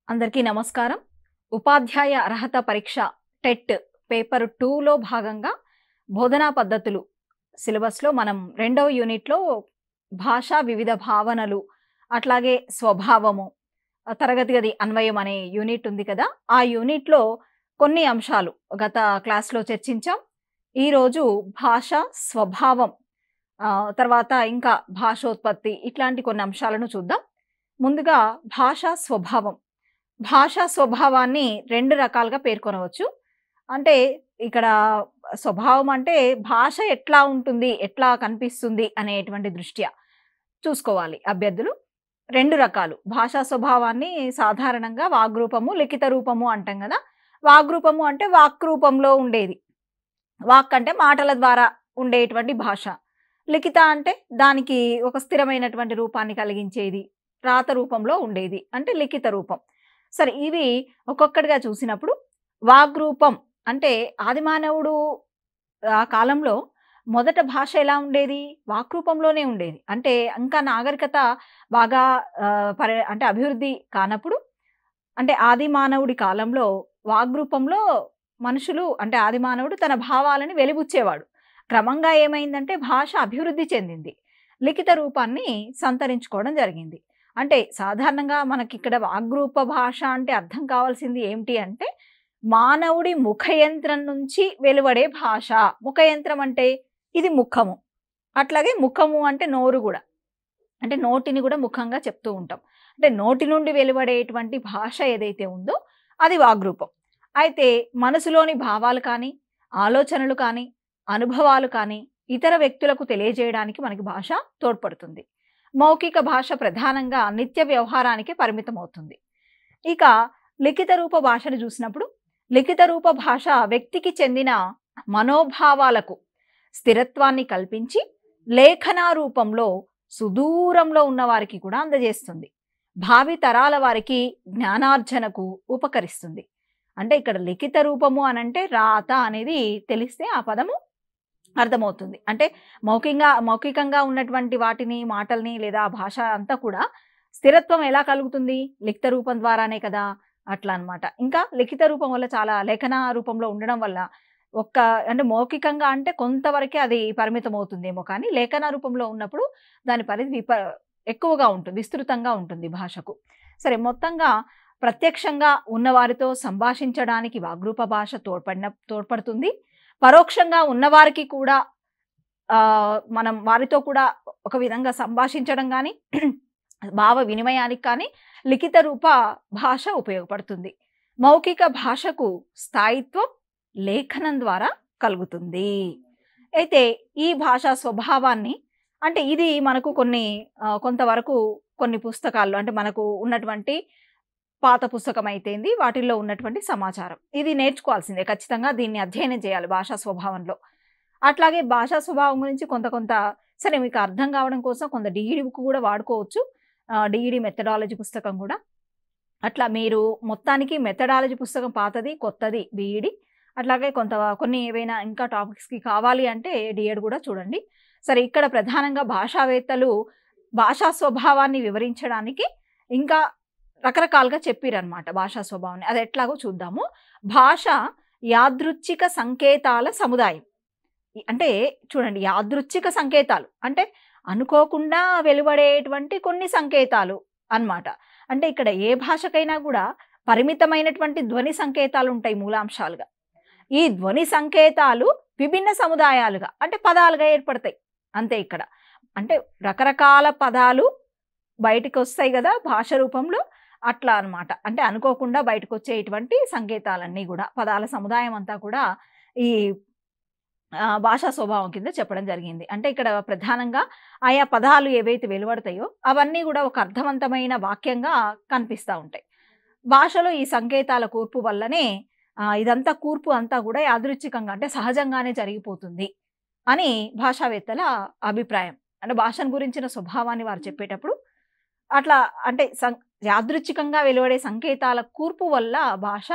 అందరికీ నమస్కారం. ఉపాధ్యాయ అర్హత పరీక్ష టెట్ పేపర్ 2లో భాగంగా బోధనా పద్ధతులు సిలబస్లో మనం రెండవ యూనిట్లో భాష వివిధ భావనలు అట్లాగే స్వభావము తరగతి గది అన్వయం అనే యూనిట్ ఉంది కదా. ఆ యూనిట్లో కొన్ని అంశాలు గత క్లాస్లో చర్చించాం. ఈరోజు భాష స్వభావం తర్వాత ఇంకా భాషోత్పత్తి ఇట్లాంటి కొన్ని అంశాలను చూద్దాం. ముందుగా భాషా స్వభావం. భాషా స్వభావాన్ని రెండు రకాలుగా పేర్కొనవచ్చు. అంటే ఇక్కడ స్వభావం అంటే భాష ఎట్లా ఉంటుంది, ఎట్లా కనిపిస్తుంది అనేటువంటి దృష్ట్యా చూసుకోవాలి అభ్యర్థులు. రెండు రకాలు భాషా స్వభావాన్ని సాధారణంగా వాగ్రూపము, లిఖిత రూపము అంటాం కదా. వాగ్రూపము అంటే వాక్ రూపంలో ఉండేది, వాక్ అంటే మాటల ద్వారా ఉండేటువంటి భాష. లిఖిత అంటే దానికి ఒక స్థిరమైనటువంటి రూపాన్ని కలిగించేది, రాత రూపంలో ఉండేది అంటే లిఖిత రూపం. సరే, ఇవి ఒక్కొక్కటిగా చూసినప్పుడు వాగ్రూపం అంటే ఆదిమానవుడు ఆ కాలంలో మొదట భాష ఎలా ఉండేది, వాక్రూపంలోనే ఉండేది. అంటే ఇంకా నాగరికత బాగా అంటే అభివృద్ధి కానప్పుడు, అంటే ఆది మానవుడి కాలంలో వాగ్రూపంలో మనుషులు అంటే ఆది మానవుడు తన భావాలని వెలిబుచ్చేవాడు. క్రమంగా ఏమైందంటే భాష అభివృద్ధి చెందింది, లిఖిత రూపాన్ని సంతరించుకోవడం జరిగింది. అంటే సాధారణంగా మనకి ఇక్కడ వాగ్రూప భాష అంటే అర్థం కావాల్సింది ఏమిటి అంటే మానవుడి ముఖయంత్రం నుంచి వెలువడే భాష. ముఖయంత్రం అంటే ఇది ముఖము, అట్లాగే ముఖము అంటే నోరు కూడా, అంటే నోటిని కూడా ముఖంగా చెప్తూ ఉంటాం. అంటే నోటి నుండి వెలువడేటువంటి భాష ఏదైతే ఉందో అది వాగ్రూపం. అయితే మనసులోని భావాలు కానీ, ఆలోచనలు కానీ, అనుభవాలు కానీ ఇతర వ్యక్తులకు తెలియజేయడానికి మనకి భాష తోడ్పడుతుంది. మౌఖిక భాష ప్రధానంగా నిత్య వ్యవహారానికి పరిమితం అవుతుంది. ఇక లిఖిత రూప భాషను చూసినప్పుడు లిఖిత రూప భాష వ్యక్తికి చెందిన మనోభావాలకు స్థిరత్వాన్ని కల్పించి లేఖనా రూపంలో సుదూరంలో ఉన్న వారికి కూడా అందజేస్తుంది. భావి తరాల వారికి జ్ఞానార్జనకు ఉపకరిస్తుంది. అంటే ఇక్కడ లిఖిత రూపము అనంటే రాత అనేది తెలిస్తే ఆ పదము అర్థమవుతుంది. అంటే మౌఖికంగా ఉన్నటువంటి వాటిని, మాటల్ని లేదా భాష అంతా కూడా స్థిరత్వం ఎలా కలుగుతుంది, లిఖిత రూపం ద్వారానే కదా. అట్లా అనమాట. ఇంకా లిఖిత రూపం వల్ల చాలా లేఖన రూపంలో ఉండడం వల్ల అంటే మౌఖికంగా అంటే కొంతవరకే అది పరిమితం అవుతుందేమో, కానీ లేఖన రూపంలో ఉన్నప్పుడు దాని పరిధి ఎక్కువగా ఉంటుంది, విస్తృతంగా ఉంటుంది భాషకు. సరే, మొత్తంగా ప్రత్యక్షంగా ఉన్నవారితో సంభాషించడానికి వాగ్రూప భాష తోడ్పడుతుంది. పరోక్షంగా ఉన్నవారికి కూడా మనం వారితో కూడా ఒక విధంగా సంభాషించడం కానీ భావ వినిమయానికి కానీ లిఖిత రూప భాష ఉపయోగపడుతుంది. మౌఖిక భాషకు స్థాయిత్వం లేఖనం ద్వారా కలుగుతుంది. అయితే ఈ భాషా స్వభావాన్ని అంటే ఇది మనకు కొంతవరకు కొన్ని పుస్తకాల్లో అంటే మనకు ఉన్నటువంటి పాత పుస్తకం అయితేంది వాటిల్లో ఉన్నటువంటి సమాచారం ఇది నేర్చుకోవాల్సిందే. ఖచ్చితంగా దీన్ని అధ్యయనం చేయాలి భాషా స్వభావంలో. అట్లాగే భాషా స్వభావం గురించి కొంత సరే మీకు అర్థం కావడం కోసం కొంత డిఈడి బుక్ కూడా వాడుకోవచ్చు. డిఈడి మెథడాలజీ పుస్తకం కూడా. అట్లా మీరు మొత్తానికి మెథడాలజీ పుస్తకం పాతది, కొత్తది బిఈడి. అట్లాగే కొన్ని ఏవైనా ఇంకా టాపిక్స్కి కావాలి అంటే డిఎడ్ కూడా చూడండి. సరే, ఇక్కడ ప్రధానంగా భాషావేత్తలు భాషా స్వభావాన్ని వివరించడానికి ఇంకా రకరకాలుగా చెప్పిరనమాట భాషా స్వభావాన్ని. అది ఎట్లాగో చూద్దాము. భాష యాదృచ్ఛిక సంకేతాల సముదాయం. అంటే చూడండి, యాదృచ్ఛిక సంకేతాలు అంటే అనుకోకుండా వెలువడేటువంటి కొన్ని సంకేతాలు అన్నమాట. అంటే ఇక్కడ ఏ భాషకైనా కూడా పరిమితమైనటువంటి ధ్వని సంకేతాలు ఉంటాయి మూలాంశాలుగా. ఈ ధ్వని సంకేతాలు విభిన్న సముదాయాలుగా అంటే పదాలుగా ఏర్పడతాయి అంతే. ఇక్కడ అంటే రకరకాల పదాలు బయటికి వస్తాయి కదా భాష రూపంలో, అట్లా అనమాట. అంటే అనుకోకుండా బయటకు వచ్చేటువంటి సంకేతాలన్నీ కూడా పదాల సముదాయం అంతా కూడా ఈ భాషా స్వభావం కింద చెప్పడం జరిగింది. అంటే ఇక్కడ ప్రధానంగా ఆయా పదాలు ఏవైతే వెలువడతాయో అవన్నీ కూడా ఒక అర్థవంతమైన వాక్యంగా కనిపిస్తూ ఉంటాయి. భాషలో ఈ సంకేతాల కూర్పు వల్లనే ఇదంతా కూర్పు అంతా కూడా యాదృచ్ఛికంగా అంటే సహజంగానే జరిగిపోతుంది అని భాషావేత్తల అభిప్రాయం. అంటే భాషను గురించిన స్వభావాన్ని వారు చెప్పేటప్పుడు అట్లా అంటే యాదృచ్ఛికంగా వెలువడే సంకేతాల కూర్పు వల్ల భాష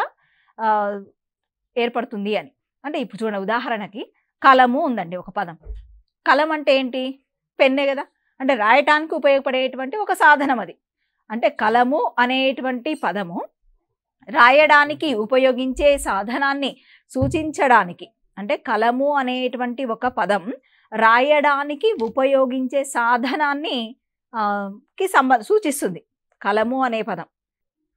ఏర్పడుతుంది అని. అంటే ఇప్పుడు చూడండి, ఉదాహరణకి కలము ఉందండి ఒక పదం. కలం అంటే ఏంటి, పెన్నే కదా. అంటే రాయటానికి ఉపయోగపడేటువంటి ఒక సాధనం అది. అంటే కలము అనేటువంటి పదము రాయడానికి ఉపయోగించే సాధనాన్ని సూచించడానికి, అంటే కలము అనేటువంటి ఒక పదం రాయడానికి ఉపయోగించే సాధనాన్ని కి సూచిస్తుంది. కలము అనే పదం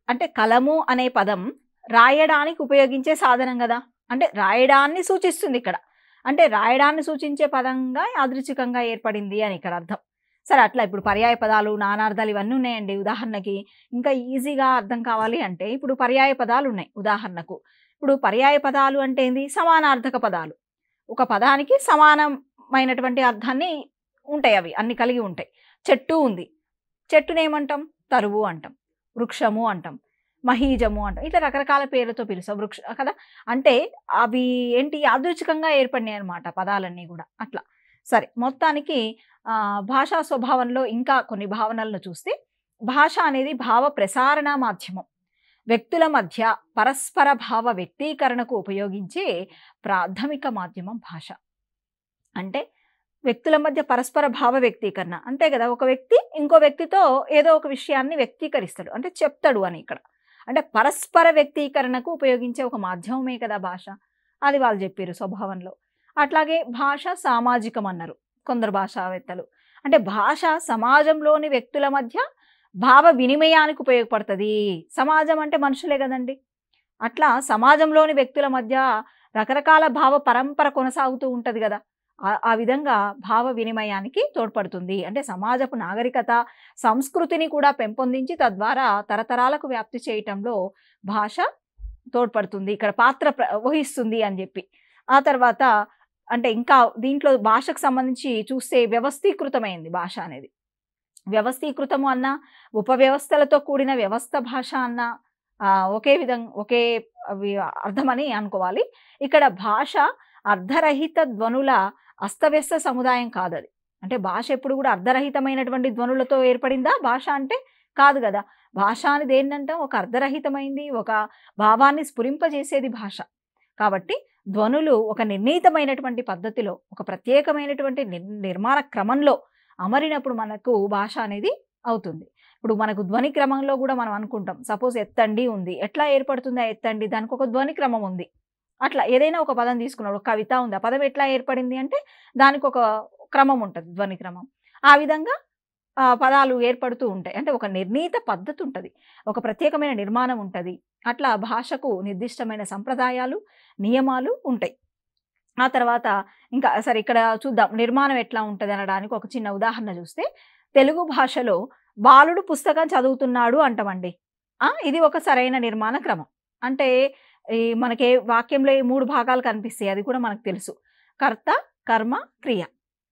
అంటే కలము అనే పదం రాయడానికి ఉపయోగించే సాధనం కదా, అంటే రాయడాన్ని సూచిస్తుంది ఇక్కడ. అంటే రాయడాన్ని సూచించే పదంగా యాదృచ్ఛికంగా ఏర్పడింది అని ఇక్కడ అర్థం. సరే, అట్లా ఇప్పుడు పర్యాయ పదాలు, నానార్థాలు ఇవన్నీ ఉన్నాయండి. ఉదాహరణకి ఇంకా ఈజీగా అర్థం కావాలి అంటే ఇప్పుడు పర్యాయ పదాలు ఉన్నాయి. ఉదాహరణకు ఇప్పుడు పర్యాయ పదాలు అంటే ఏంది? సమానార్థక పదాలు. ఒక పదానికి సమానమైనటువంటి అర్థాన్ని ఉంటాయి, అవి అన్ని కలిగి ఉంటాయి. చెట్టు ఉంది, చెట్టుని ఏమంటాం? తరువు అంటాం, వృక్షము అంటాం, మహీజము అంటాం. ఇట్లా రకరకాల పేర్లతో పిలుస్తాం వృక్ష కదా. అంటే అవి ఏంటి? యాదృచ్ఛికంగా ఏర్పడినాయి అనమాట పదాలన్నీ కూడా అట్లా. సరే, మొత్తానికి భాషా స్వభావంలో ఇంకా కొన్ని భావనలను చూస్తే, భాష అనేది భావ ప్రసారణ మాధ్యమం. వ్యక్తుల మధ్య పరస్పర భావ వ్యక్తీకరణకు ఉపయోగించే ప్రాథమిక మాధ్యమం భాష. అంటే వ్యక్తుల మధ్య పరస్పర భావ వ్యక్తీకరణ అంతే కదా. ఒక వ్యక్తి ఇంకో వ్యక్తితో ఏదో ఒక విషయాన్ని వ్యక్తీకరిస్తాడు, అంటే చెప్తాడు అని ఇక్కడ. అంటే పరస్పర వ్యక్తీకరణకు ఉపయోగించే ఒక మాధ్యమమే కదా భాష. అది వాళ్ళు చెప్పారు స్వభావంలో. అట్లాగే భాష సామాజికం అన్నారు కొందరు భాషావేత్తలు. అంటే భాష సమాజంలోని వ్యక్తుల మధ్య భావ వినిమయానికి ఉపయోగపడుతుంది. సమాజం అంటే మనుషులే కదండి. అట్లా సమాజంలోని వ్యక్తుల మధ్య రకరకాల భావ పరంపర కొనసాగుతూ ఉంటుంది కదా. ఆ విధంగా భావ వినిమయానికి తోడ్పడుతుంది. అంటే సమాజపు నాగరికత, సంస్కృతిని కూడా పెంపొందించి తద్వారా తరతరాలకు వ్యాప్తి చేయటంలో భాష తోడ్పడుతుంది, ఇక్కడ పాత్ర వహిస్తుంది అని చెప్పి. ఆ తర్వాత అంటే ఇంకా దీంట్లో భాషకు సంబంధించి చూస్తే వ్యవస్థీకృతమైంది భాష అనేది. వ్యవస్థీకృతము అన్న, ఉపవ్యవస్థలతో కూడిన వ్యవస్థ భాష అన్న ఒకే విధంగా ఒకే అర్థమని అనుకోవాలి. ఇక్కడ భాష అర్ధరహిత ధ్వనుల అస్తవ్యస్త సముదాయం కాదు అది. అంటే భాష ఎప్పుడు కూడా అర్ధరహితమైనటువంటి ధ్వనులతో ఏర్పడిందా భాష అంటే? కాదు కదా. భాష అనేది ఏంటంటే ఒక అర్ధరహితమైంది, ఒక భావాన్ని స్ఫురింపజేసేది భాష. కాబట్టి ధ్వనులు ఒక నిర్ణీతమైనటువంటి పద్ధతిలో, ఒక ప్రత్యేకమైనటువంటి నిర్మాణ క్రమంలో అమరినప్పుడు మనకు భాష అనేది అవుతుంది. ఇప్పుడు మనకు ధ్వని క్రమంలో కూడా మనం అనుకుంటాం. సపోజ్ ఎత్తండి ఉంది, ఎట్లా ఏర్పడుతుంది ఆ ఎత్తండి? దానికి ఒక ధ్వని క్రమం ఉంది. అట్లా ఏదైనా ఒక పదం తీసుకున్నాడు, ఒక కవిత ఉంది, ఆ పదం ఎట్లా ఏర్పడింది అంటే దానికి ఒక క్రమం ఉంటుంది, ధ్వని క్రమం. ఆ విధంగా పదాలు ఏర్పడుతూ ఉంటాయి. అంటే ఒక నిర్ణీత పద్ధతి ఉంటుంది, ఒక ప్రత్యేకమైన నిర్మాణం ఉంటుంది. అట్లా భాషకు నిర్దిష్టమైన సంప్రదాయాలు, నియమాలు ఉంటాయి. ఆ తర్వాత ఇంకా సరే ఇక్కడ చూద్దాం నిర్మాణం ఎట్లా ఉంటుంది అనడానికి ఒక చిన్న ఉదాహరణ చూస్తే, తెలుగు భాషలో బాలుడు పుస్తకం చదువుతున్నాడు అంటామండి. ఇది ఒక సరైన నిర్మాణ క్రమం. అంటే ఈ మనకి వాక్యంలో 3 భాగాలు కనిపిస్తాయి, అది కూడా మనకు తెలుసు. కర్త, కర్మ, క్రియ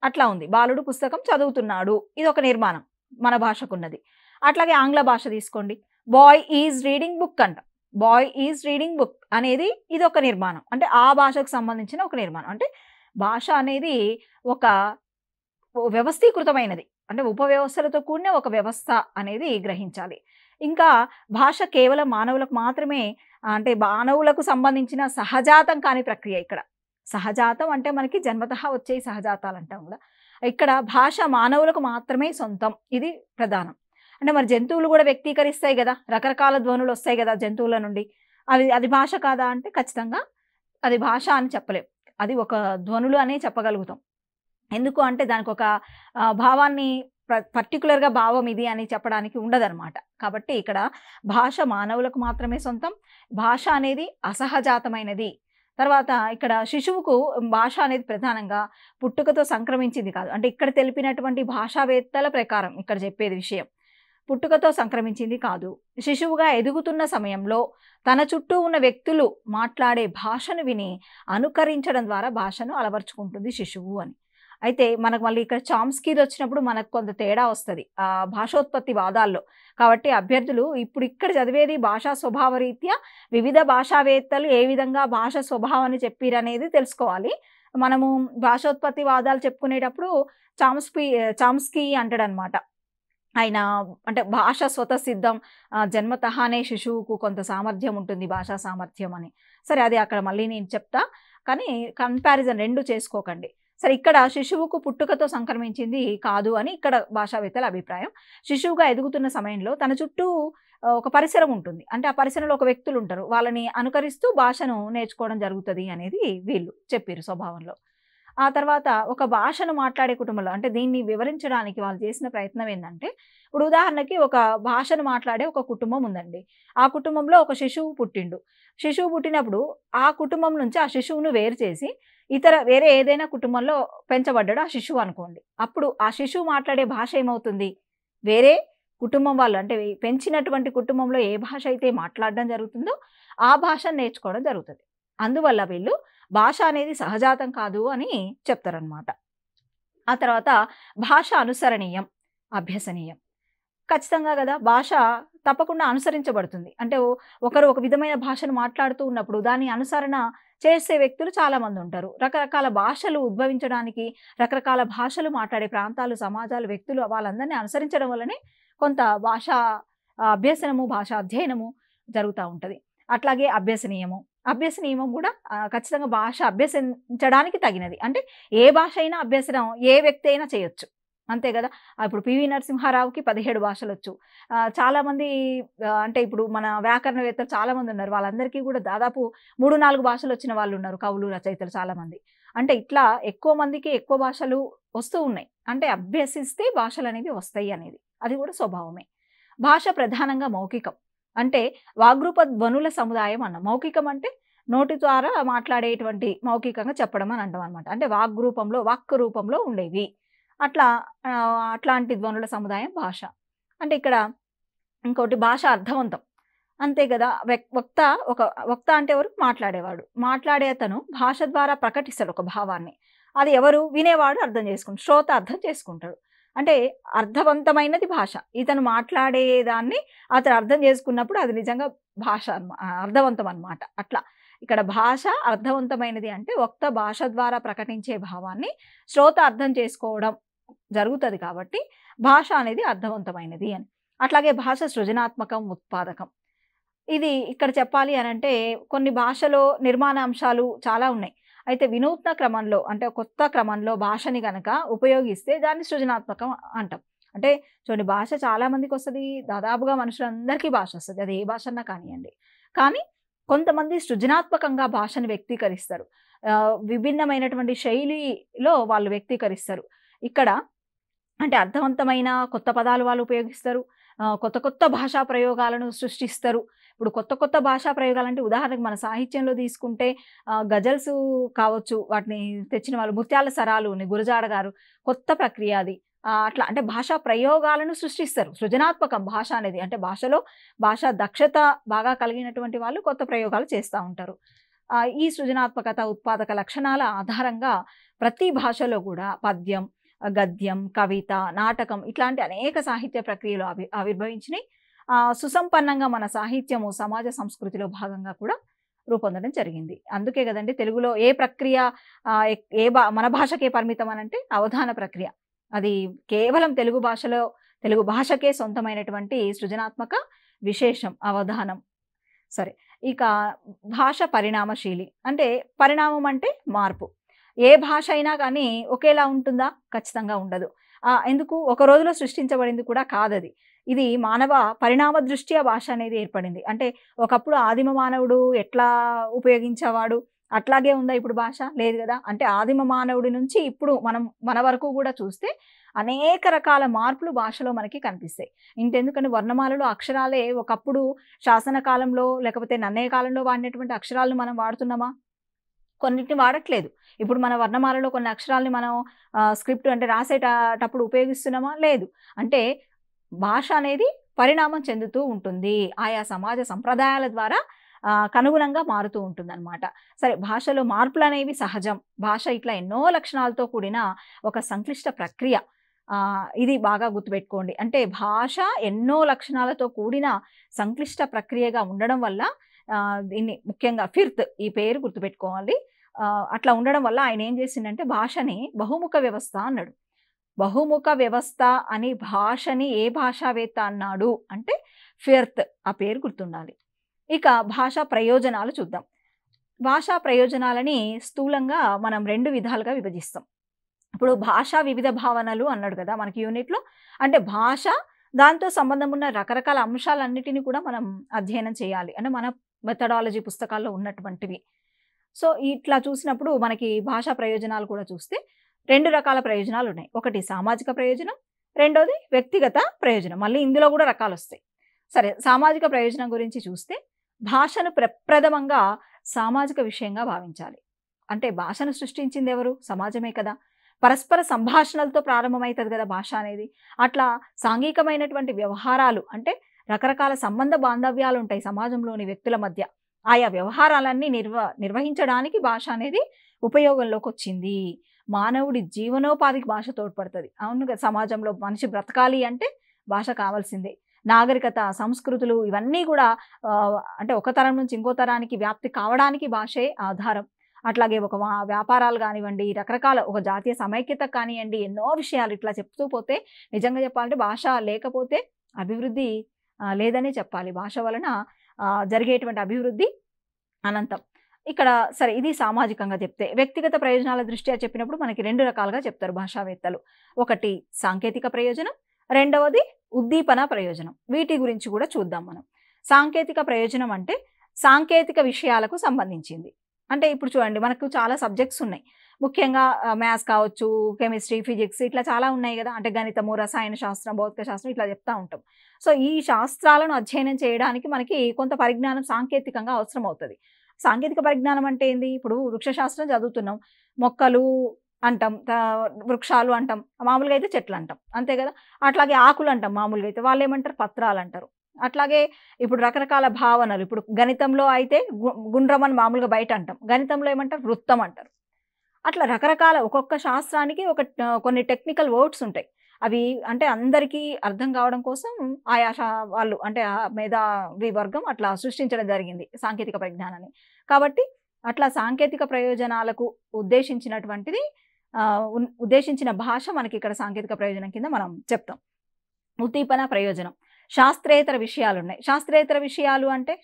అట్లా ఉంది. బాలుడు పుస్తకం చదువుతున్నాడు, ఇది ఒక నిర్మాణం మన భాషకున్నది. అట్లాగే ఆంగ్ల భాష తీసుకోండి, బాయ్ ఈజ్ రీడింగ్ బుక్ అంట. బాయ్ ఈజ్ రీడింగ్ బుక్ అనేది ఇది ఒక నిర్మాణం, అంటే ఆ భాషకు సంబంధించిన ఒక నిర్మాణం. అంటే భాష అనేది ఒక వ్యవస్థీకృతమైనది, అంటే ఉపవ్యవస్థలతో కూడిన ఒక వ్యవస్థ అనేది గ్రహించాలి. ఇంకా భాష కేవలం మానవులకు మాత్రమే, అంటే మానవులకు సంబంధించిన సహజాతం కాని ప్రక్రియ ఇక్కడ. సహజాతం అంటే మనకి జన్మతః వచ్చే సహజాతాలు అంటాం కూడా. ఇక్కడ భాష మానవులకు మాత్రమే సొంతం, ఇది ప్రధానం. అంటే మరి జంతువులు కూడా వ్యక్తీకరిస్తాయి కదా, రకరకాల ధ్వనులు వస్తాయి కదా జంతువుల నుండి. అది భాష కాదా అంటే ఖచ్చితంగా అది భాష అని చెప్పలేం, అది ఒక ధ్వనులు అనే చెప్పగలుగుతాం. ఎందుకు అంటే దానికి ఒక భావాన్ని పర్టికులర్గా భావం ఇది అని చెప్పడానికి ఉండదన్నమాట. కాబట్టి ఇక్కడ భాష మానవులకు మాత్రమే సొంతం, భాష అనేది అసహజాతమైనది. తర్వాత ఇక్కడ శిశువుకు భాష అనేది ప్రధానంగా పుట్టుకతో సంక్రమించింది కాదు. అంటే ఇక్కడ తెలిపినటువంటి భాషావేత్తల ప్రకారం ఇక్కడ చెప్పేది విషయం పుట్టుకతో సంక్రమించింది కాదు. శిశువుగా ఎదుగుతున్న సమయంలో తన చుట్టూ ఉన్న వ్యక్తులు మాట్లాడే భాషను విని అనుకరించడం ద్వారా భాషను అలవర్చుకుంటుంది శిశువు అని. అయితే మనకు మళ్ళీ ఇక్కడ చామ్స్కీది వచ్చినప్పుడు మనకు కొంత తేడా వస్తుంది ఆ భాషోత్పత్తి వాదాల్లో. కాబట్టి అభ్యర్థులు ఇప్పుడు ఇక్కడ చదివేది భాషా స్వభావ రీత్యా వివిధ భాషావేత్తలు ఏ విధంగా భాష స్వభావాన్ని చెప్పిరనేది తెలుసుకోవాలి. మనము భాషోత్పత్తి వాదాలు చెప్పుకునేటప్పుడు చామ్స్కీ అంటాడనమాట. ఆయన అంటే భాష స్వతసిద్ధం, జన్మతహానే శిశువుకు కొంత సామర్థ్యం ఉంటుంది, భాషా సామర్థ్యం అని. సరే, అది అక్కడ మళ్ళీ నేను చెప్తా, కానీ కంపారిజన్ రెండు చేసుకోకండి. సరే, ఇక్కడ శిశువుకు పుట్టుకతో సంక్రమించింది కాదు అని ఇక్కడ భాషావేత్తల అభిప్రాయం. శిశువుగా ఎదుగుతున్న సమయంలో తన చుట్టూ ఒక పరిసరం ఉంటుంది. అంటే ఆ పరిసరంలో ఒక వ్యక్తులు ఉంటారు. వాళ్ళని అనుకరిస్తూ భాషను నేర్చుకోవడం జరుగుతది అనేది వీళ్ళు చెప్పిర్రు స్వభావంలో. ఆ తర్వాత ఒక భాషను మాట్లాడే కుటుంబంలో అంటే దీన్ని వివరించడానికి వాళ్ళు చేసిన ప్రయత్నం ఏందంటే, ఇప్పుడు ఉదాహరణకి ఒక భాషను మాట్లాడే ఒక కుటుంబం ఉందండి. ఆ కుటుంబంలో ఒక శిశువు పుట్టిండు. శిశువు పుట్టినప్పుడు ఆ కుటుంబం నుంచి ఆ శిశువును వేరు చేసి వేరే ఏదైనా కుటుంబంలో పెంచబడ్డాడు ఆ శిశువు అనుకోండి. అప్పుడు ఆ శిశువు మాట్లాడే భాష ఏమవుతుంది? వేరే కుటుంబం వాళ్ళు అంటే పెంచినటువంటి కుటుంబంలో ఏ భాష అయితే మాట్లాడడం జరుగుతుందో ఆ భాషను నేర్చుకోవడం జరుగుతది. అందువల్ల వీళ్ళు భాష అనేది సహజాతం కాదు అని చెప్తారనమాట. ఆ తర్వాత భాష అనుసరణీయం, అభ్యసనీయం. ఖచ్చితంగా గదా! భాష తప్పకుండా అనుసరించబడుతుంది. అంటే ఒకరు ఒక విధమైన భాషను మాట్లాడుతూ ఉన్నప్పుడు దాన్ని అనుసరణ చేసే వ్యక్తులు చాలామందుంటారు. రకరకాల భాషలు ఉద్భవించడానికి, రకరకాల భాషలు మాట్లాడే ప్రాంతాలు, సమాజాలు, వ్యక్తులు వాళ్ళందరిని అనుసరించడం వల్లనే కొంత భాషా అభ్యసనము, భాషా అధ్యయనము జరుగుతా ఉంటది. అట్లాగే అభ్యసనీయము. అభ్యసనీయమం గూడా ఖచ్చితంగా భాష అభ్యసించడానికి తగినది. అంటే ఏ భాష అయినా అభ్యసనం ఏ వ్యక్తి అయినా చేయొచ్చు. అంతే గదా! ఇప్పుడు 'పివి నరసింహారావుకి' 17 భాషలొచ్చు. చాలామంది అంటే ఇప్పుడు మన వ్యాకరణవేత్తలు చాలామందున్నారు. వాళ్ళందరికీ గూడా దాదాపు 3, 4 భాషలొచ్చిన వాళ్ళున్నారు. కవులు, రచయితలు చాలామంది. అంటే ఇట్లా ఎక్కువ మందికి ఎక్కువ భాషలు వస్తూ ఉన్నాయి. అంటే అభ్యసిస్తే భాషలనేవి వస్తాయి అనేది. అది గూడా స్వభావమే. భాష ప్రధానంగా మౌఖికం. అంటే వాగ్రూప ధ్వనుల సముదాయం అన్నాం. మౌఖికం అంటే నోటి ద్వారా మాట్లాడేటువంటి మౌఖికంగా చెప్పడం అని అంటామనమాట. అంటే వాక్ రూపంలో ఉండేవి. అట్లా అట్లాంటి ధ్వనుల సముదాయం భాష. అంటే ఇక్కడ ఇంకోటి భాష అర్థవంతం. అంతే గదా! వక్త అంటే ఎవరు? మాట్లాడేవాడు. మాట్లాడే అతను భాష ద్వారా ప్రకటిస్తాడు ఒక భావాన్ని. అది ఎవరు? వినేవాడు అర్థం చేసుకుంటాడు. శ్రోత అర్థం చేసుకుంటాడు. అంటే అర్థవంతమైనది భాష. ఇతను మాట్లాడేదాన్ని అతను అర్థం చేసుకున్నప్పుడు అది నిజంగా అర్థవంతం అన్నమాట. అట్లా ఇక్కడ భాష అర్థవంతమైనది అంటే వక్త భాష ద్వారా ప్రకటించే భావాన్ని శ్రోత అర్థం చేసుకోవడం జరుగుతది కాబట్టి భాష అనేది అర్థవంతమైనది అని. అట్లాగే భాష సృజనాత్మకం, ఉత్పాదకం. ఇది ఇక్కడ చెప్పాలి అనంటే కొన్ని భాషలో నిర్మాణ అంశాలు చాలా ఉన్నాయి. అయితే వినూత్న క్రమంలో అంటే కొత్త క్రమంలో భాషని గనక ఉపయోగిస్తే దాన్ని సృజనాత్మకం అంటాం. అంటే చూడండి భాష చాలా మందికొస్తది. దాదాపుగా మనుషులందరికీ భాష వస్తది. అది ఏ భాష అన్నా కానియండి. కానీ కొంతమంది సృజనాత్మకంగా భాషను వ్యక్తీకరిస్తారు. విభిన్నమైనటువంటి శైలిలో వాళ్ళు వ్యక్తీకరిస్తారు. ఇక్కడ అంటే అర్థవంతమైన కొత్త పదాలు వాళ్ళు ఉపయోగిస్తారు. కొత్త కొత్త భాషా ప్రయోగాలను సృష్టిస్తారు. ఇప్పుడు కొత్త కొత్త భాషా ప్రయోగాలంటే ఉదాహరణకు మన సాహిత్యంలో తీసుకుంటే గజల్స్ కావచ్చు. వాటిని తెచ్చిన వాళ్ళు ముత్యాల సరాలు, గురజాడ గారు కొత్త ప్రక్రియ అది. అట్లా అంటే భాషా ప్రయోగాలను సృష్టిస్తారు. సృజనాత్మకం భాష అనేది. అంటే భాషా దక్షత బాగా కలిగినటువంటి వాళ్ళు కొత్త ప్రయోగాలు చేస్తా ఉంటారు. ఈ సృజనాత్మకత, ఉత్పాదక లక్షణాల ఆధారంగా ప్రతి భాషలో కూడా పద్యం, గద్యం, కవిత, నాటకం ఇట్లాంటి అనేక సాహిత్య ప్రక్రియలు ఆవిర్భవించినాయి. సుసంపన్నంగా మన సాహిత్యము సమాజ సంస్కృతిలో భాగంగా కూడా రూపొందడం జరిగింది. అందుకే గదండీ తెలుగులో ఏ ప్రక్రియ మన భాషకే పరిమితం అనంటే అవధాన ప్రక్రియ. అది కేవలం తెలుగు భాషకే సొంతమైనటువంటి సృజనాత్మక విశేషం అవధానం. సరే. ఇక భాష పరిణామశీలి. అంటే పరిణామం అంటే మార్పు. ఏ భాష అయినా కానీ ఒకేలా ఉంటుందా? ఖచ్చితంగా ఉండదు. ఎందుకు? ఒక రోజులో సృష్టించబడింది కూడా కాదది. ఇది మానవ పరిణామ దృష్ట్యా భాష అనేది ఏర్పడింది. అంటే ఒకప్పుడు ఆదిమ మానవుడు ఎట్లా ఉపయోగించేవాడు అట్లాగే ఉందా ఇప్పుడు భాష? లేదు గదా! అంటే ఆదిమ మానవుడి నుంచి ఇప్పుడు మన వరకు కూడా చూస్తే అనేక రకాల మార్పులు భాషలో మనకి కనిపిస్తాయి. ఇంతెందుకని వర్ణమాలలో అక్షరాలే ఒకప్పుడు శాసన కాలంలో లేకపోతే నన్నయ కాలంలో వాడినటువంటి అక్షరాలను మనం వాడుతున్నామా? కొన్నిటిని వాడట్లేదు. ఇప్పుడు మన వర్ణమాలలో కొన్ని అక్షరాల్ని మనం స్క్రిప్ట్ అంటే రాసేటప్పుడు ఉపయోగిస్తున్నామా? లేదు. అంటే భాష అనేది పరిణామం చెందుతూ ఉంటుంది. ఆయా సమాజ సంప్రదాయాల ద్వారా కనుగుణంగా మారుతూ ఉంటుందన్నమాట. సరే భాషలో మార్పులనేవి సహజం. భాష ఇట్లా ఎన్నో లక్షణాలతో కూడిన ఒక సంక్లిష్ట ప్రక్రియ. ఇది బాగా గుర్తుపెట్టుకోండి. అంటే భాష ఎన్నో లక్షణాలతో కూడిన సంక్లిష్ట ప్రక్రియగా ఉండడం వల్ల దీన్ని ముఖ్యంగా ఈ పేరు గుర్తుపెట్టుకోవాలి. అట్లా ఉండడం వల్ల ఆయన ఏం చేసిండంటే భాషని బహుముఖ వ్యవస్థ అన్నాడు. బహుముఖ వ్యవస్థ అని భాషని ఏ భాషావేత్త అన్నాడు అంటే ఫిర్త్. ఆ పేరు గుర్తుండాలి. ఇక భాషా ప్రయోజనాలు చూద్దాం. భాషా ప్రయోజనాలని స్థూలంగా మనం 2 విధాలుగా విభజిస్తాం. ఇప్పుడు భాషా వివిధ భావనలు అన్నాడు కదా మనకి యూనిట్‌లో. అంటే భాష దాంతో సంబంధం ఉన్న రకరకాల అంశాలన్నిటిని కూడా మనం అధ్యయనం చేయాలి. అంటే మన మెథడాలజీ పుస్తకాల్లో ఉన్నటువంటివి. సో, ఇట్లా చూసినప్పుడు మనకి భాషా ప్రయోజనాలు కూడా చూస్తే 2 రకాల ప్రయోజనాలున్నాయి. ఒకటి సామాజిక ప్రయోజనం, రెండోది వ్యక్తిగత ప్రయోజనం. మళ్ళీ ఇందులో కూడా రకాలొస్తాయి. సరే, సామాజిక ప్రయోజనం గురించి చూస్తే భాషను ప్రప్రథమంగా సామాజిక విషయంగా భావించాలి. అంటే భాషను సృష్టించింది ఎవరు? సమాజమే కదా! పరస్పర సంభాషణలతో ప్రారంభమైతది కదా భాష అనేది. అట్లా సాంఘికమైనటువంటి వ్యవహారాలు అంటే రకరకాల సంబంధ బాంధవ్యాలుంటాయి సమాజంలోని వ్యక్తుల మధ్య. ఆయా వ్యవహారాలన్నీ నిర్వహించడానికి భాష అనేది ఉపయోగంలోకొచ్చింది. మానవుడి జీవనోపాధికి భాష తోడ్పడతది. అవును కదా! సమాజంలో మనిషి బ్రతకాలి అంటే భాష కావాల్సిందే. నాగరికత, సంస్కృతులు ఇవన్నీ కూడా అంటే ఒక తరం నుంచి ఇంకో తరానికి వ్యాప్తి కావడానికి భాషే ఆధారం. అట్లాగే ఒక వ్యాపారాలు కానివ్వండి, రకరకాల ఒక జాతీయ సమైక్యత కానివ్వండి, ఎన్నో విషయాలు ఇట్లా చెప్తూ పోతే నిజంగా చెప్పాలంటే భాష లేకపోతే అభివృద్ధి లేదనే చెప్పాలి. భాష వలన జరిగేటువంటి అభివృద్ధి అనంతం. ఇక్కడ సరే, ఇది సామాజికంగా చెప్తే. వ్యక్తిగత ప్రయోజనాల దృష్ట్యా చెప్పినప్పుడు మనకి 2 రకాలుగా చెప్తారు భాషావేత్తలు. ఒకటి సాంకేతిక ప్రయోజనం, రెండవది ఉద్దీపన ప్రయోజనం. వీటి గురించి కూడా చూద్దాం మనం. సాంకేతిక ప్రయోజనం అంటే సాంకేతిక విషయాలకు సంబంధించింది. అంటే ఇప్పుడు చూడండి, మనకు చాలా సబ్జెక్ట్స్ ఉన్నాయి. ముఖ్యంగా మ్యాథ్స్ కావచ్చు, కెమిస్ట్రీ, ఫిజిక్స్ ఇట్లా చాలా ఉన్నాయి కదా! అంటే గణితము, రసాయన శాస్త్రం, భౌతిక శాస్త్రం ఇట్లా చెప్తా ఉంటాం. సో, ఈ శాస్త్రాలను అధ్యయనం చేయడానికి మనకి కొంత పరిజ్ఞానం సాంకేతికంగా అవసరం అవుతది. సాంకేతిక పరిజ్ఞానం అంటే ఏంది? ఇప్పుడు వృక్షశాస్త్రం చదువుతున్నాం. మొక్కలు అంటాం, వృక్షాలు అంటాం. మామూలుగా అయితే చెట్లు అంటాం. అంతే కదా! అట్లాగే ఆకులు అంటాం మామూలుగా అయితే. వాళ్ళేమంటారు? పత్రాలు అంటారు. అట్లాగే ఇప్పుడు రకరకాల భావనలు. ఇప్పుడు గణితంలో అయితే గుండ్రం అని మామూలుగా బయట అంటాం. గణితంలో ఏమంటారు? వృత్తం అంటారు. అట్లా రకరకాల ఒక్కొక్క శాస్త్రానికి కొన్ని టెక్నికల్ వర్డ్స్ ఉంటాయి. అవి అంటే అందరికీ అర్థం కావడం కోసం ఆయా వాళ్ళు అంటే మేధావి వర్గం అట్లా సృష్టించడం జరిగింది సాంకేతిక పరిజ్ఞానాన్ని. కాబట్టి అట్లా సాంకేతిక ప్రయోజనాలకు ఉద్దేశించినటువంటిది ఉద్దేశించిన భాష మనకి ఇక్కడ సాంకేతిక ప్రయోజనం కింద మనం చెప్తాం. ఉద్దీపన ప్రయోజనం. శాస్త్రేతర విషయాలున్నాయి. శాస్త్రేతర విషయాలు అంటే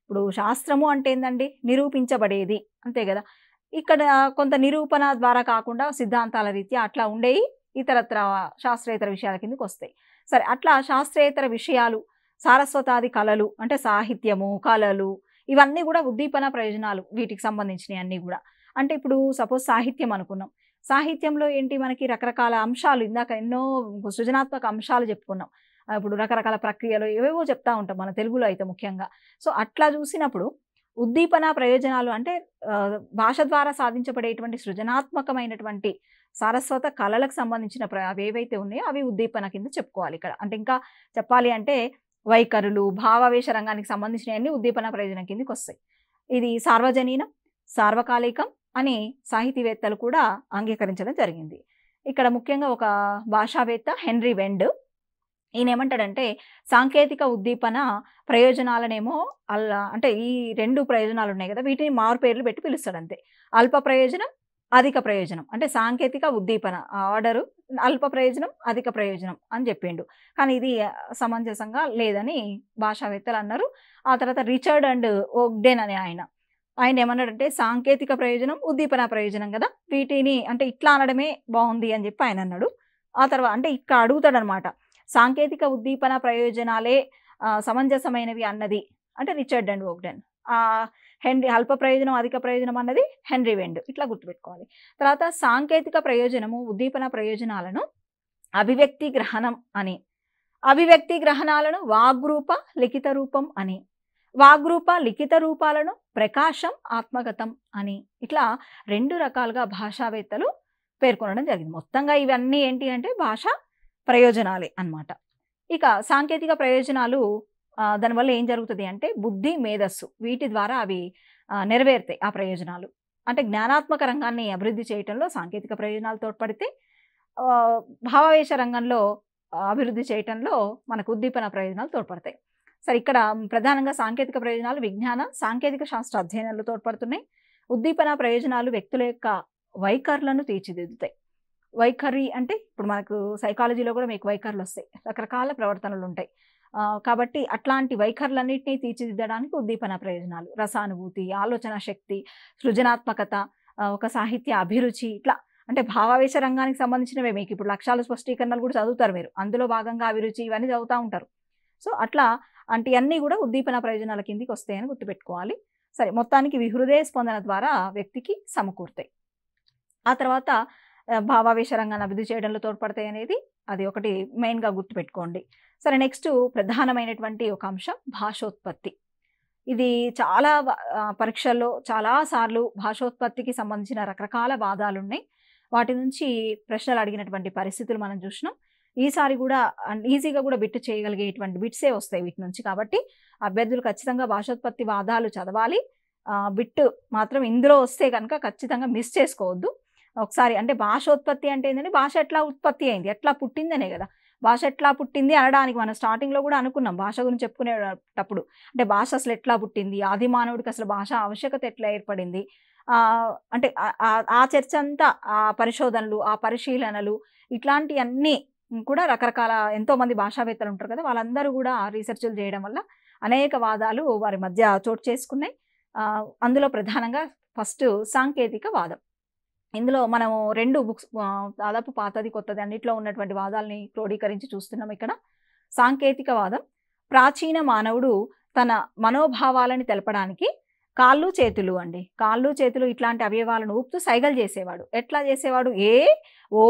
ఇప్పుడు శాస్త్రము అంటే ఏందండి? నిరూపించబడేది. అంతే కదా! ఇక్కడ కొంత నిరూపణ ద్వారా కాకుండా సిద్ధాంతాల రీత్యా అట్లా ఉండేవి ఇతరత్ర శాస్త్రేతర విషయాల కిందకి వస్తాయి. సరే, అట్లా శాస్త్రేతర విషయాలు, సారస్వతాది కళలు అంటే సాహిత్యము, కళలు ఇవన్నీ కూడా ఉద్దీపన ప్రయోజనాలు. వీటికి సంబంధించినవి అన్నీ కూడా. అంటే ఇప్పుడు సపోజ్ సాహిత్యం అనుకున్నాం. సాహిత్యంలో ఏంటి మనకి రకరకాల అంశాలు, ఇందాక ఎన్నో సృజనాత్మక అంశాలు చెప్పుకున్నాం. ఇప్పుడు రకరకాల ప్రక్రియలు ఏవేవో చెప్తా ఉంటాం మన తెలుగులో అయితే ముఖ్యంగా. సో, అట్లా చూసినప్పుడు ఉద్దీపన ప్రయోజనాలు అంటే భాష ద్వారా సాధించబడేటువంటి సృజనాత్మకమైనటువంటి సారస్వత కళలకు సంబంధించిన అవి ఏవైతే ఉన్నాయో అవి ఉద్దీపన కింద చెప్పుకోవాలి ఇక్కడ. అంటే ఇంకా చెప్పాలి అంటే వైఖరులు, భావావేశ రంగానికి సంబంధించినవన్నీ ఉద్దీపన ప్రయోజనం కిందకి వస్తాయి. ఇది సార్వజనీనం, సార్వకాలికం అని సాహితీవేత్తలు కూడా అంగీకరించడం జరిగింది. ఇక్కడ ముఖ్యంగా ఒక భాషావేత్త హెన్రీ వెండ్ ఈయన ఏమంటాడంటే సాంకేతిక ఉద్దీపన ప్రయోజనాలనేమో అంటే ఈ 2 ప్రయోజనాలు ఉన్నాయి కదా, వీటిని మారు పేర్లు పెట్టి పిలుస్తాడు అంతే. అల్ప ప్రయోజనం, అధిక ప్రయోజనం. అంటే సాంకేతిక ఉద్దీపన ఆర్డరు అల్ప ప్రయోజనం, అధిక ప్రయోజనం అని చెప్పిండు. కానీ ఇది సమంజసంగా లేదని భాషావేత్తలు అన్నారు. ఆ తర్వాత రిచర్డ్ అండ్ ఓగ్డెన్ అనే ఆయన ఏమన్నాడంటే సాంకేతిక ప్రయోజనం, ఉద్దీపన ప్రయోజనం కదా, వీటిని అంటే ఇట్లా అనడమే బాగుంది అని చెప్పి ఆయన అన్నాడు. ఆ తర్వాత అంటే ఇక్కడ అడుగుతాడు అనమాట, సాంకేతిక ఉద్దీపన ప్రయోజనాలే సమంజసమైనవి అన్నది అంటే రిచర్డ్ అండ్ ఓగ్డెన్. హెన్రీ అల్ప ప్రయోజనం, అధిక ప్రయోజనం అన్నది హెన్రీ వెండ్. ఇట్లా గుర్తుపెట్టుకోవాలి. తర్వాత సాంకేతిక ప్రయోజనము, ఉద్దీపన ప్రయోజనాలను అభివ్యక్తి గ్రహణం అని, అభివ్యక్తి గ్రహణాలను వాగ్రూప లిఖిత రూపం అని, వాగ్రూప లిఖిత రూపాలను ప్రకాశం ఆత్మగతం అని, ఇట్లా 2 రకాలుగా భాషావేత్తలు పేర్కొనడం జరిగింది. మొత్తంగా ఇవన్నీ ఏంటి అంటే భాష ప్రయోజనాలే అన్నమాట. ఇక సాంకేతిక ప్రయోజనాలు దానివల్ల ఏం జరుగుతుంది అంటే బుద్ధి, మేధస్సు వీటి ద్వారా అవి నెరవేరుతాయి. ఆ ప్రయోజనాలు అంటే జ్ఞానాత్మక రంగాన్ని అభివృద్ధి చేయటంలో సాంకేతిక ప్రయోజనాలు తోడ్పడితే, భావావేశ రంగంలో అభివృద్ధి చేయటంలో మనకు ఉద్దీపన ప్రయోజనాలు తోడ్పడతాయి. సరే, ఇక్కడ ప్రధానంగా సాంకేతిక ప్రయోజనాలు విజ్ఞాన, సాంకేతిక శాస్త్ర అధ్యయనాలు తోడ్పడుతున్నాయి. ఉద్దీపన ప్రయోజనాలు వ్యక్తుల యొక్క వైఖరులను తీర్చిదిద్దుతాయి. వైఖరి అంటే ఇప్పుడు మనకు సైకాలజీలో కూడా మీకు వైఖరులు వస్తాయి, రకరకాల ప్రవర్తనలు ఉంటాయి. కాబట్టి అట్లాంటి వైఖరులన్నింటినీ తీర్చిదిద్దడానికి ఉద్దీపన ప్రయోజనాలు, రసానుభూతి, ఆలోచన శక్తి, సృజనాత్మకత, ఒక సాహిత్య అభిరుచి, ఇట్లా అంటే భావావేశ రంగానికి సంబంధించినవే. మీకు ఇప్పుడు లక్ష్యాల స్పష్టీకరణలు కూడా చదువుతారు మీరు. అందులో భాగంగా అభిరుచి ఇవన్నీ చదువుతా ఉంటారు. సో, అట్లా అన్నీ కూడా ఉద్దీపన ప్రయోజనాల కిందికి వస్తాయని గుర్తుపెట్టుకోవాలి. సరే, మొత్తానికి ఇవి హృదయ స్పందన ద్వారా వ్యక్తికి సమకూరుతాయి. ఆ తర్వాత భావావేశ రంగాన్ని అభివృద్ధి చేయడంలో తోడ్పడతాయి అనేది అది ఒకటి మెయిన్‌గా గుర్తుపెట్టుకోండి. సరే, నెక్స్ట్ ప్రధానమైనటువంటి ఒక అంశం భాషోత్పత్తి. ఇది చాలా పరీక్షల్లో చాలా సార్లు భాషోత్పత్తికి సంబంధించిన రకరకాల వాదాలున్నాయి. వాటి నుంచి ప్రశ్నలు అడిగినటువంటి పరిస్థితులు మనం చూసినాం. ఈసారి కూడా ఈజీగా కూడా బిట్ చేయగలిగేటువంటి బిట్సే వస్తాయి వీటి నుంచి. కాబట్టి అభ్యర్థులు ఖచ్చితంగా భాషోత్పత్తి వాదాలు చదవాలి. బిట్ మాత్రం ఇందులో వస్తే కనుక ఖచ్చితంగా మిస్ చేసుకోవద్దు. ఒకసారి అంటే భాషోత్పత్తి అంటే ఏంటంటే భాష ఎట్లా ఉత్పత్తి అయింది, ఎట్లా పుట్టిందనే కదా. భాష ఎట్లా పుట్టింది అనడానికి మనం స్టార్టింగ్‌లో కూడా అనుకున్నాం భాష గురించి చెప్పుకునేటప్పుడు. అంటే భాష అసలు ఎట్లా పుట్టింది, ఆది మానవుడికి అసలు భాష ఆవశ్యకత ఎట్లా ఏర్పడింది, అంటే ఆ చర్చ అంతా, ఆ పరిశోధనలు, ఆ పరిశీలనలు ఇట్లాంటివన్నీ కూడా రకరకాల ఎంతోమంది భాషావేత్తలు ఉంటారు కదా, వాళ్ళందరూ కూడా రీసెర్చ్లు చేయడం వల్ల అనేక వాదాలు వారి మధ్య చోటు చేసుకున్నాయి. అందులో ప్రధానంగా ఫస్ట్ సాంకేతిక వాదం. ఇందులో మనము 2 బుక్స్ దాదాపు పాతది, కొత్తది అన్నిట్లో ఉన్నటువంటి వాదాలని క్రోడీకరించి చూస్తున్నాం ఇక్కడ. సాంకేతిక వాదం: ప్రాచీన మానవుడు తన మనోభావాలని తెలపడానికి కాళ్ళు చేతులు అండి, కాళ్ళు చేతులు ఇట్లాంటి అవయవాలను ఊపుతూ సైగలు చేసేవాడు. ఎట్లా చేసేవాడు? ఏ, ఓ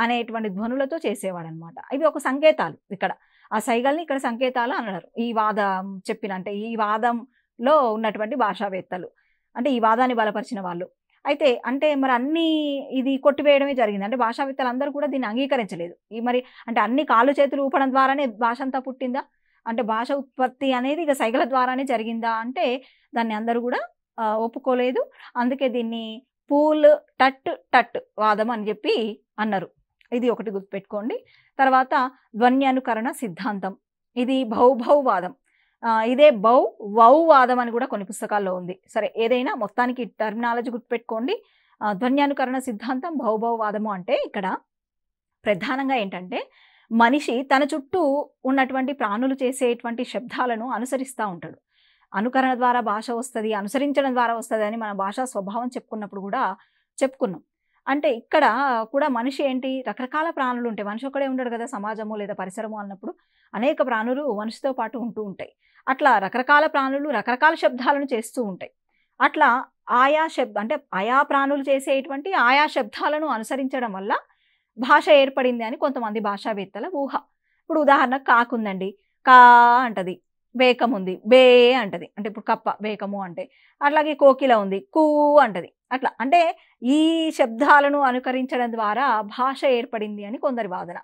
అనేటువంటి ధ్వనులతో చేసేవాడనమాట. ఇవి ఒక సంకేతాలు. ఇక్కడ ఆ సైగల్ని ఇక్కడ సంకేతాలు అన్నారు ఈ వాదం అంటే ఈ వాదంలో ఉన్నటువంటి భాషావేత్తలు, అంటే ఈ వాదాన్ని బలపరిచిన వాళ్ళు. అయితే అంటే మరి అన్నీ ఇది కొట్టివేయడమే జరిగింది. అంటే భాషావేత్తలు అందరూ కూడా దీన్ని అంగీకరించలేదు. మరి అంటే అన్ని కాళ్ళు చేతులు ఊపడం ద్వారానే భాష అంతా పుట్టిందా? అంటే భాష ఉత్పత్తి అనేది ఇక సైగల ద్వారానే జరిగిందా అంటే దాన్ని అందరూ కూడా ఒప్పుకోలేదు. అందుకే దీన్ని పూల్ టట్ టట్ వాదం అని చెప్పి అన్నారు. ఇది ఒకటి గుర్తుపెట్టుకోండి. తర్వాత ధ్వన్యానుకరణ సిద్ధాంతం, ఇది భౌభౌ వాదం. ఇదే వౌ వాదం అని కూడా కొన్ని పుస్తకాల్లో ఉంది. సరే, ఏదైనా మొత్తానికి టర్మినాలజీ గుర్తుపెట్టుకోండి. ధ్వన్యానుకరణ సిద్ధాంతం, భౌభౌ వాదము అంటే ఇక్కడ ప్రధానంగా ఏంటంటే మనిషి తన చుట్టూ ఉన్నటువంటి ప్రాణులు చేసేటువంటి శబ్దాలను అనుసరిస్తూ ఉంటాడు. అనుకరణ ద్వారా భాష వస్తుంది, అనుసరించడం ద్వారా వస్తుంది అని మన భాషా స్వభావం చెప్పుకున్నప్పుడు కూడా చెప్పుకున్నాం. అంటే ఇక్కడ కూడా మనిషి ఏంటి, రకరకాల ప్రాణులు ఉంటాయి. మనిషి ఒక్కడే ఉండడు కదా, సమాజము లేదా పరిసరము అన్నప్పుడు అనేక ప్రాణులు మనిషితో పాటు ఉంటూ ఉంటాయి. అట్లా రకరకాల ప్రాణులు రకరకాల శబ్దాలను చేస్తూ ఉంటాయి. అట్లా ఆయా ప్రాణులు చేసేటువంటి ఆయా శబ్దాలను అనుసరించడం వల్ల భాష ఏర్పడింది అని కొంతమంది భాషావేత్తల ఊహ. ఇప్పుడు ఉదాహరణకు కాకుందండి, కా అంటది. బేకం ఉంది, బే అంటది. అంటే ఇప్పుడు కప్ప బేకము అంటే. అట్లాగే కోకిల ఉంది, కూ అంటది. అట్లా అంటే ఈ శబ్దాలను అనుకరించడం ద్వారా భాష ఏర్పడింది అని కొందరి వాదన.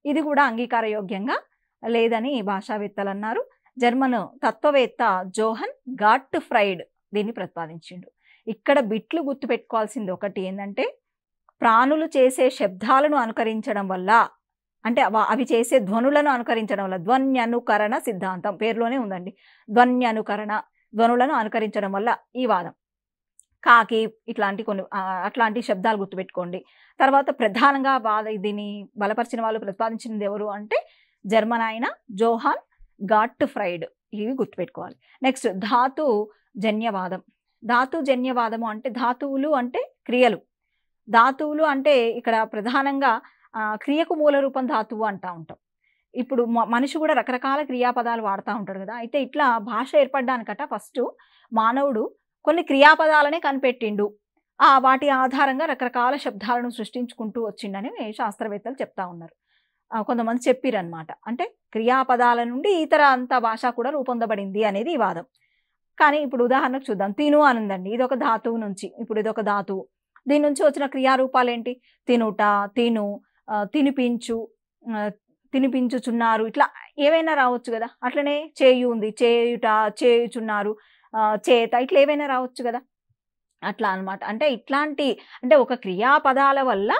ఇది కూడా అంగీకారయోగ్యంగా లేదని భాషావేత్తలు అన్నారు. జర్మన్ తత్వవేత్త జోహన్ గాట్ ఫ్రైడ్ దీన్ని ప్రతిపాదించిండు. ఇక్కడ బిట్లు గుర్తుపెట్టుకోవాల్సింది ఒకటి ఏంటంటే, ప్రాణులు చేసే శబ్దాలను అనుకరించడం వల్ల, అంటే అవి చేసే ధ్వనులను అనుకరించడం వల్ల, ధ్వన్యనుకరణ సిద్ధాంతం పేరులోనే ఉందండి. ధ్వన్యనుకరణ, ధ్వనులను అనుకరించడం వల్ల ఈ వాదం. కాకి ఇట్లాంటి కొన్ని అట్లాంటి శబ్దాలు గుర్తుపెట్టుకోండి. తర్వాత ప్రధానంగా దీన్ని బలపరిచిన వాళ్ళు, ప్రతిపాదించినది ఎవరు అంటే జర్మన్ ఆయన జోహాన్ గాట్ ఫ్రైడ్. ఇవి గుర్తుపెట్టుకోవాలి. నెక్స్ట్ ధాతు జన్యవాదం. ధాతు జన్యవాదము అంటే ధాతువులు అంటే క్రియలు. ధాతువులు అంటే ఇక్కడ ప్రధానంగా క్రియకు మూల రూపం ధాతువు అంటూ ఉంటాం. ఇప్పుడు మనిషి కూడా రకరకాల క్రియాపదాలు వాడుతూ ఉంటాడు కదా. అయితే ఇట్లా భాష ఏర్పడడానికట ఫస్ట్ మానవుడు కొన్ని క్రియాపదాలనే కనిపెట్టిండు. వాటి ఆధారంగా రకరకాల శబ్దాలను సృష్టించుకుంటూ వచ్చిండని శాస్త్రవేత్తలు చెప్తా ఉన్నారు. కొంతమంది చెప్పిరనమాట. అంటే క్రియాపదాల నుండి ఇతర అంత భాష కూడా రూపొందబడింది అనేది ఈ వాదం. కానీ ఇప్పుడు ఉదాహరణకు చూద్దాం. తిను అనుందండి, ఇది ఒక ధాతువు నుంచి. ఇప్పుడు ఇది ఒక ధాతువు, దీని నుంచి వచ్చిన క్రియారూపాలు ఏంటి? తినుట, తిను, తినిపించు, తినిపించుచున్నారు, ఇట్లా ఏవైనా రావచ్చు కదా. అట్లనే చేయు ఉంది, చేయుట, చేయుచున్నారు, చేత, ఇట్లా ఏవైనా రావచ్చు కదా. అట్లా అనమాట. అంటే ఇట్లాంటి అంటే ఒక క్రియాపదాల వల్ల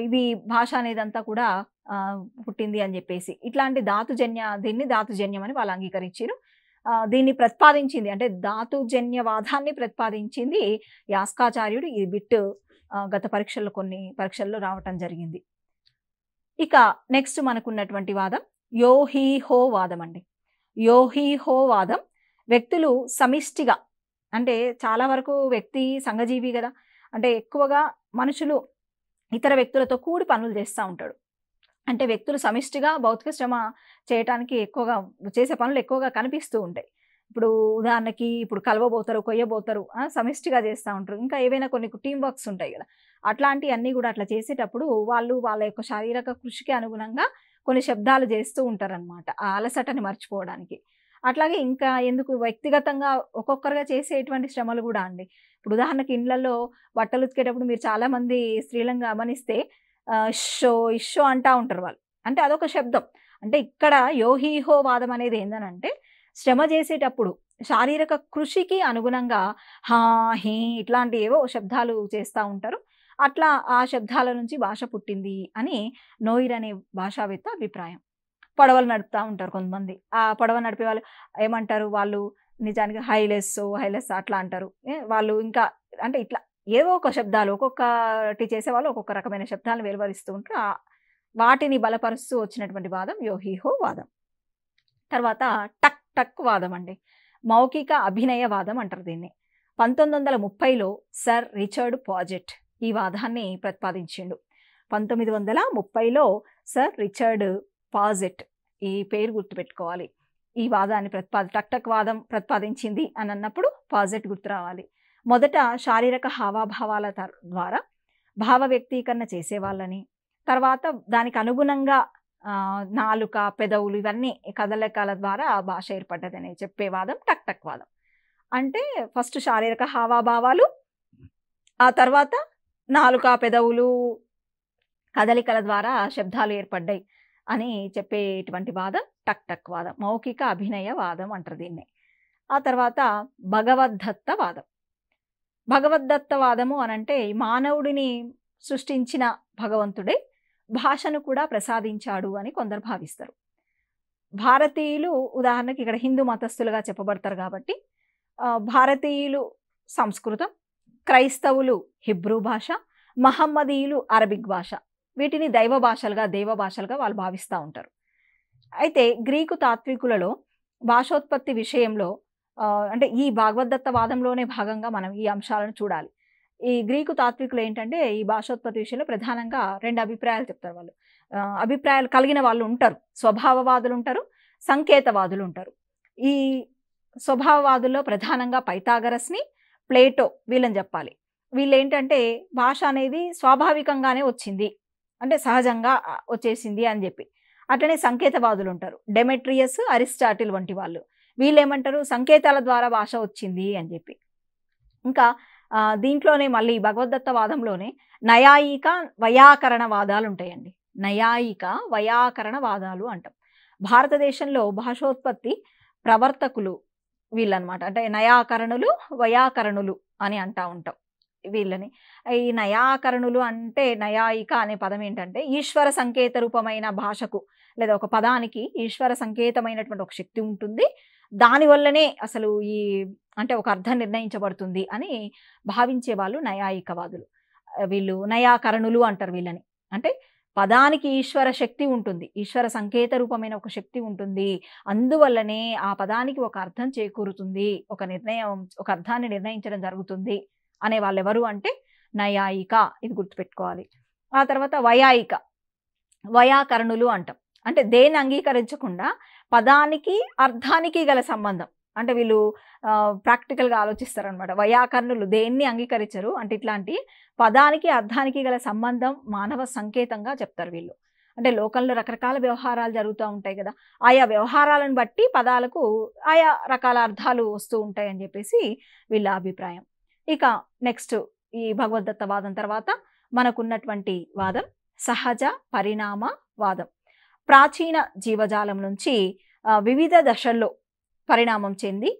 ఇది భాష అనేదంతా కూడా పుట్టింది అని చెప్పేసి ఇట్లాంటి దీన్ని ధాతుజన్యం అని వాళ్ళు అంగీకరించారు. దీన్ని ప్రతిపాదించింది అంటే ధాతుజన్యవాదాన్ని ప్రతిపాదించింది యాస్కాచార్యుడు. ఈ బిట్ గత కొన్ని పరీక్షల్లో రావటం జరిగింది. ఇక నెక్స్ట్ మనకున్నటువంటి వాదం యోహీ హో వాదం అండి. యోహీ హో వాదం వ్యక్తులు సమిష్టిగా, అంటే చాలా వరకు వ్యక్తి సంఘజీవి కదా, అంటే ఎక్కువగా మనుషులు ఇతర వ్యక్తులతో కూడి పనులు చేస్తూ ఉంటాడు. అంటే వ్యక్తులు సమిష్టిగా భౌతిక శ్రమ చేయటానికి ఎక్కువగా చేసే పనులు ఎక్కువగా కనిపిస్తూ ఉంటాయి. ఇప్పుడు ఉదాహరణకి ఇప్పుడు కలవబోతారు, కొయ్యబోతారు, సమిష్టిగా చేస్తూ ఉంటారు. ఇంకా ఏవైనా కొన్ని టీమ్ వర్క్స్ ఉంటాయి కదా! అట్లాంటివన్నీ కూడా అట్లా చేసేటప్పుడు వాళ్ళు వాళ్ళ యొక్క శారీరక కృషికి అనుగుణంగా కొన్ని శబ్దాలు చేస్తూ ఉంటారనమాట. ఆ అలసటని మర్చిపోవడానికి. అట్లాగే ఇంకా ఎందుకు వ్యక్తిగతంగా ఒక్కొక్కరుగా చేసేటువంటి శ్రమలు కూడా అండి. ఇప్పుడు ఉదాహరణకి ఇండ్లల్లో బట్టలు ఉతికేటప్పుడు మీరు చాలామంది స్త్రీలను గమనిస్తే ఇష్షో, ఇష్షో అంటా ఉంటారు వాళ్ళు. అంటే అదొక శబ్దం. అంటే ఇక్కడ యోహీహో వాదం అనేది ఏందనంటే శ్రమ చేసేటప్పుడు శారీరక కృషికి అనుగుణంగా హా, హీ ఇట్లాంటి ఏవో శబ్దాలు చేస్తూ ఉంటారు. అట్లా ఆ శబ్దాల నుంచి భాష పుట్టింది అని నోయిర్ అనే భాషావేత్త అభిప్రాయం. పడవలు నడుపుతా ఉంటారు కొంతమంది. ఆ పడవ నడిపే వాళ్ళు ఏమంటారు? వాళ్ళు నిజానికి హైలెస్ అట్లా అంటారు. వాళ్ళు ఇంకా అంటే ఇట్లా ఏవో ఒక శబ్దాలు ఒక్కొక్కటి చేసేవాళ్ళు ఒక్కొక్క రకమైన శబ్దాలను వెలువరిస్తూ ఉంటారు. వాటిని బలపరుస్తూ వచ్చినటువంటి వాదం యోహీహో వాదం. తర్వాత టక్ టక్ వాదం అండి. మౌఖిక అభినయ వాదం అంటారు దీన్ని. 1930లో సర్ రిచర్డ్ పాజెట్ ఈ వాదాన్ని ప్రతిపాదించిండు. 1930లో సర్ రిచర్డ్ పాజెట్, ఈ పేరు గుర్తుపెట్టుకోవాలి. ఈ వాదాన్ని టక్ టక్ వాదం ప్రతిపాదించింది అని అన్నప్పుడు పాజెట్ గుర్తు రావాలి. మొదట శారీరక హావాభావాల ద్వారా భావ వ్యక్తీకరణ చేసేవాళ్ళని, తర్వాత దానికి అనుగుణంగా నాలుక, పెదవులు ఇవన్నీ కదలికల ద్వారా భాష ఏర్పడ్డదని చెప్పే వాదం టక్ టక్ వాదం. అంటే ఫస్ట్ శారీరక హావాభావాలు, ఆ తర్వాత నాలుక, పెదవులు కదలికల ద్వారా శబ్దాలు ఏర్పడ్డాయి అని చెప్పేటువంటి వాదం టక్ టక్ వాదం. మౌఖిక అభినయ వాదం అంటారు దీన్ని. ఆ తర్వాత భగవద్దత్త వాదం. భగవద్దత్త వాదము అనంటే మానవుడిని సృష్టించిన భగవంతుడే భాషను కూడా ప్రసాదించాడు అని కొందరు భావిస్తారు. భారతీయులు ఉదాహరణకి ఇక్కడ హిందూ మతస్థులుగా చెప్పబడతారు కాబట్టి భారతీయులు సంస్కృతం, క్రైస్తవులు హిబ్రూ భాష, మహమ్మదీయులు అరబిక్ భాష, వీటిని దేవ భాషలుగా వాళ్ళు భావిస్తూ ఉంటారు. అయితే గ్రీకు తాత్వికులలో భాషోత్పత్తి విషయంలో అంటే ఈ భగవద్దత్త వాదంలోనే భాగంగా మనం ఈ అంశాలను చూడాలి. ఈ గ్రీకు తాత్వికులు ఏంటంటే ఈ భాషోత్పత్తి విషయంలో ప్రధానంగా 2 అభిప్రాయాలు చెప్తారు వాళ్ళు. అభిప్రాయాలు కలిగిన వాళ్ళు ఉంటారు. స్వభావవాదులు ఉంటారు, సంకేతవాదులు ఉంటారు. ఈ స్వభావవాదుల్లో ప్రధానంగా పైథాగరస్ని, ప్లేటో వీళ్ళని చెప్పాలి. వీళ్ళు ఏంటంటే భాష అనేది స్వాభావికంగానే వచ్చింది, అంటే సహజంగా వచ్చేసింది అని చెప్పి. అట్లనే సంకేతవాదులు ఉంటారు. డెమెట్రియస్, అరిస్టాటిల్ వంటి వాళ్ళు. వీళ్ళు ఏమంటారు? సంకేతాల ద్వారా భాష వచ్చింది అని చెప్పి. ఇంకా దీంట్లోనే మళ్ళీ భగవద్దత్త వాదంలోనే నయాయిక, వైయాకరణ వాదాలు ఉంటాయండి. నయాయిక, వైయాకరణ వాదాలు అంటాం. భారతదేశంలో భాషోత్పత్తి ప్రవర్తకులు వీళ్ళనమాట. అంటే నయాకరణులు, వైయాకరణులు అని అంటా ఉంటాం వీళ్ళని. ఈ నయాకరణులు అంటే నయాయిక అనే పదం ఏంటంటే ఈశ్వర సంకేత రూపమైన భాషకు లేదా ఒక పదానికి ఈశ్వర సంకేతమైనటువంటి ఒక శక్తి ఉంటుంది, దానివల్లనే అసలు ఈ అంటే ఒక అర్థం నిర్ణయించబడుతుంది అని భావించే వాళ్ళు నయాయికవాదులు. వీళ్ళు నయాకరణులు అంటారు వీళ్ళని. అంటే పదానికి ఈశ్వర శక్తి ఉంటుంది, ఈశ్వర సంకేత రూపమైన ఒక శక్తి ఉంటుంది, అందువల్లనే ఆ పదానికి ఒక అర్థం చేకూరుతుంది, ఒక అర్థాన్ని నిర్ణయించడం జరుగుతుంది అనే వాళ్ళు ఎవరు అంటే నయాయిక. ఇది గుర్తుపెట్టుకోవాలి. ఆ తర్వాత వైయాయిక, వైయాకరణులు అంటాం. అంటే దేన్ని అంగీకరించకుండా పదానికి అర్థానికి గల సంబంధం, అంటే వీళ్ళు ప్రాక్టికల్గా ఆలోచిస్తారనమాట. వైయాకరణులు దేన్ని అంగీకరించరు, అంటే ఇట్లాంటి పదానికి అర్థానికి గల సంబంధం మానవ సంకేతంగా చెప్తారు వీళ్ళు. అంటే లోకంలో రకరకాల వ్యవహారాలు జరుగుతూ ఉంటాయి కదా, ఆయా వ్యవహారాలను బట్టి పదాలకు ఆయా రకాల అర్థాలు వస్తూ ఉంటాయి అని చెప్పేసి వీళ్ళ అభిప్రాయం. ఇక నెక్స్ట్ ఈ భగవద్దత్త వాదం తర్వాత మనకున్నటువంటి వాదం సహజ పరిణామ వాదం. ప్రాచీన జీవజాలం నుంచి వివిధ దశల్లో పరిణామం చెంది